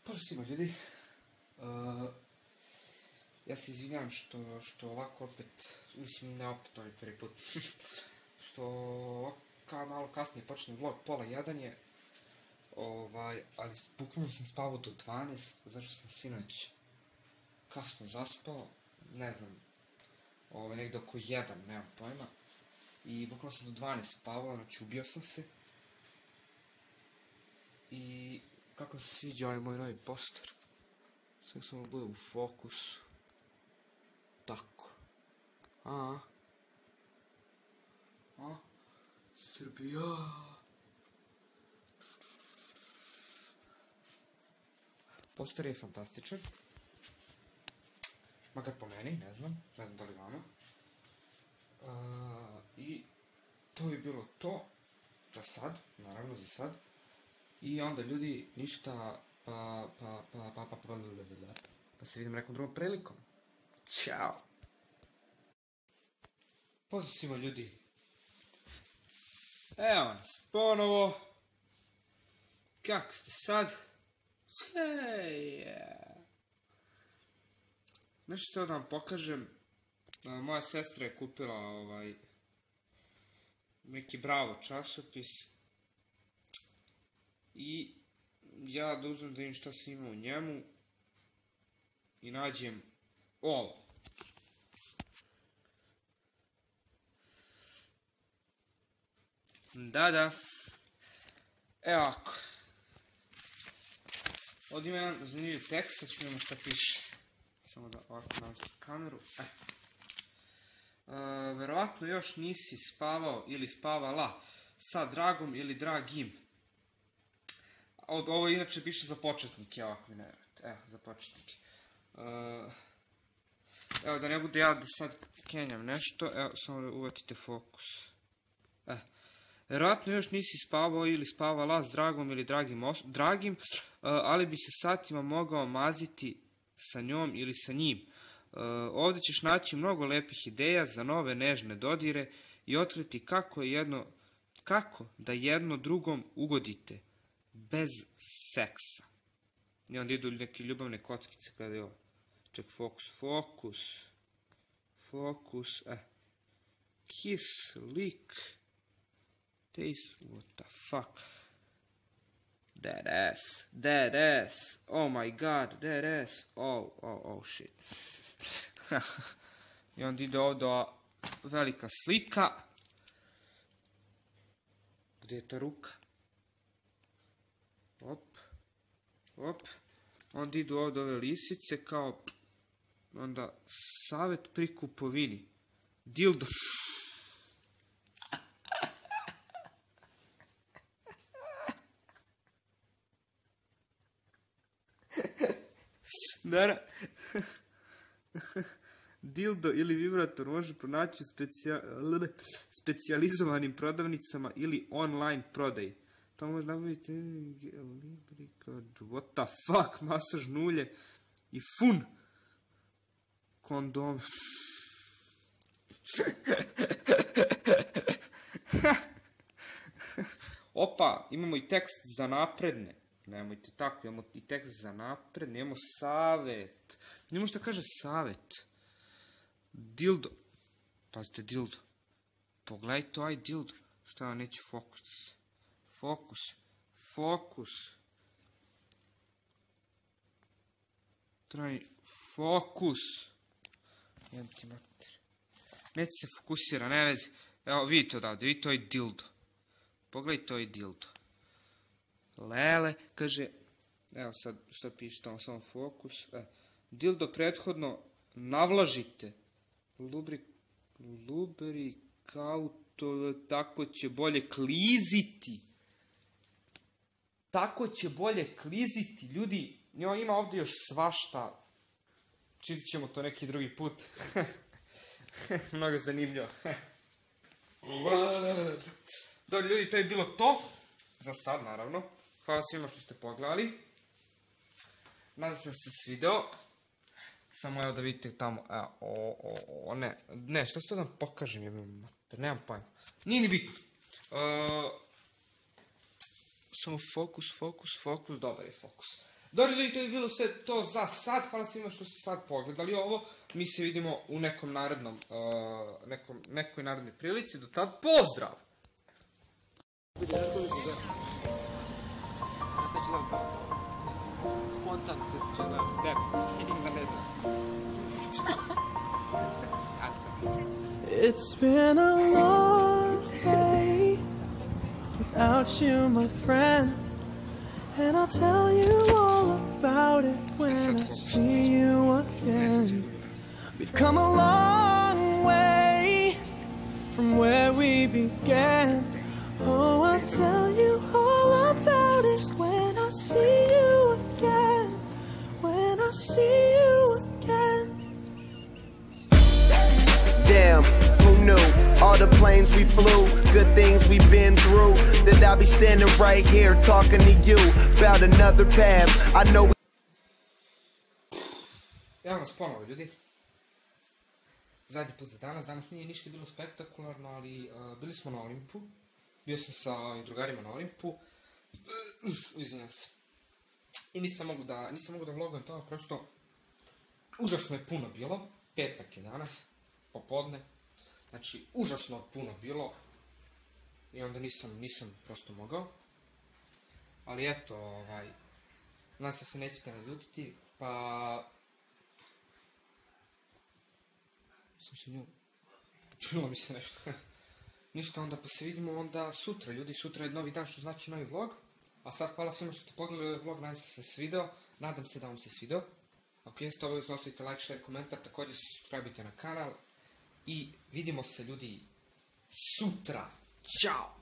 Pozdrav svima ljudi, ja se izvinjam što ovako opet, mislim ne opet ovaj prvi put, što malo kasnije počne vlog, pola jedan je, ali bukvalno sam spavao do 12, zašto sam sinoć kasno zaspao, ne znam, negde oko 1, nemam pojma, i bukvalno sam do 12 spavao, znači ubio sam se, i kako se sviđa ovaj moj novi poster. Sve samo bude u fokusu. Tako. Srbija. Poster je fantastičan. Makar po meni, ne znam da li vama. I to bi bilo to. Za sad, naravno za sad. I onda ljudi, ništa, pa se vidim nekom drugom prilikom. Ćao! Pozdrav svima ljudi. Evo nas ponovo. Kako ste sad? Nešto što da vam pokažem. Moja sestra je kupila neki Bravo časopis. I ja da uzmem da vidim šta se ima u njemu i nađem ovo. Da. Evo ovako. Ovdje ima jedan zanimljiv tekst, sad ću vidimo šta piše. Samo da ovako nađem kameru. Verovatno još nisi spavao ili spavala sa dragom ili dragim. Ovo inače piše za početnike, evo ako mi ne verujete, evo za početnike. Evo da ne bude ja da sad kenjam nešto, evo samo da uvatite fokus. Verovatno još nisi spavao ili spavala s dragom ili dragim, ali bi se satima mogao maziti sa njom ili sa njim. Ovdje ćeš naći mnogo lepih ideja za nove nežne dodire i otkriti kako da jedno drugom ugodite. Bez seksa. I onda idu neke ljubavne kockice, gledaj ovo. Ček, fokus, kiss, lick, taste, what the fuck. That ass, oh my god, that ass, oh shit. I onda ide ovdje velika slika. Gdje je ta ruka? Op. Onda idu ovdje ove lisice kao, onda savjet pri kupovini. Dildo. Dildo ili vibrator može pronaći u specijalizovanim prodavnicama ili online prodaji. Tamo može nabaviti what the fuck, masaž nulje i fun kondom. Opa, imamo i tekst za napredne. Nemojte tako, imamo i tekst za napredne, imamo savjet. Imamo što kaže savjet. Dildo. Pazite, dildo. Pogledajte ovaj dildo. Šta vam neće fokus. Traj, fokus. Jem ti mater. Neće se fokusira, ne vezi. Evo, vidite odavde, vidite ovaj dildo. Pogledajte ovaj dildo. Lele, kaže, evo sad šta piše tamo, samo fokus. Dildo prethodno navlažite. Lubrikauto, tako će bolje kliziti. Ljudi, ima ovdje još svašta. Čitit ćemo to neki drugi put. Mnogo zanimljivo. Dobro ljudi, to je bilo to. Za sad, naravno. Hvala svima što ste pogledali. Nadam se da se svideo. Samo evo da vidite tamo. Ne, što se to da vam pokažem? Nemam pojma. Nije ni bitno. Samo fokus, dobar je fokus. Dobro ljudi, to je bilo sve to za sad. Hvala svima što ste sad pogledali ovo. Mi se vidimo u nekom narednom, nekoj narednoj prilici. Do tad, pozdrav! Ja sad ću vam spontano će se čuvam tebi, da ne znam. It's been a long day without you, my friend, and I'll tell you all about it when I see you again. We've come a long way from where we began. Oh, I'll tell you all about it when I see you again. When I see you again. Damn, who knew? All the planes we flew, good things we've been through. That I'll be standing right here talking to you about another path. I know. Evo nas ponovo ljudi. Zadnji put za danas. Danas nije ništa bilo spektakularno, ali bili smo na Olimpu. Bio sam sa ovim drugarima na Olimpu. Izvinjam se. I nisam mogu da vlogujem to, prosto užasno je puno bilo. Petak je danas, popodne. Znači, užasno puno bilo. I onda nisam prosto mogao. Ali eto, nadam se nećete naljutiti, pa... Sam se nju... Čulo mi se nešto. Ništa, onda pa se vidimo onda sutra, ljudi, sutra je novi dan, što znači novi vlog. A sad hvala svima što ste pogledali ovaj vlog, nadam se svideo, nadam se da vam se svideo. Ako jeste, obavezno ostavite like, share, komentar, također se subscribe-ite na kanal. I vidimo se ljudi sutra, ćao!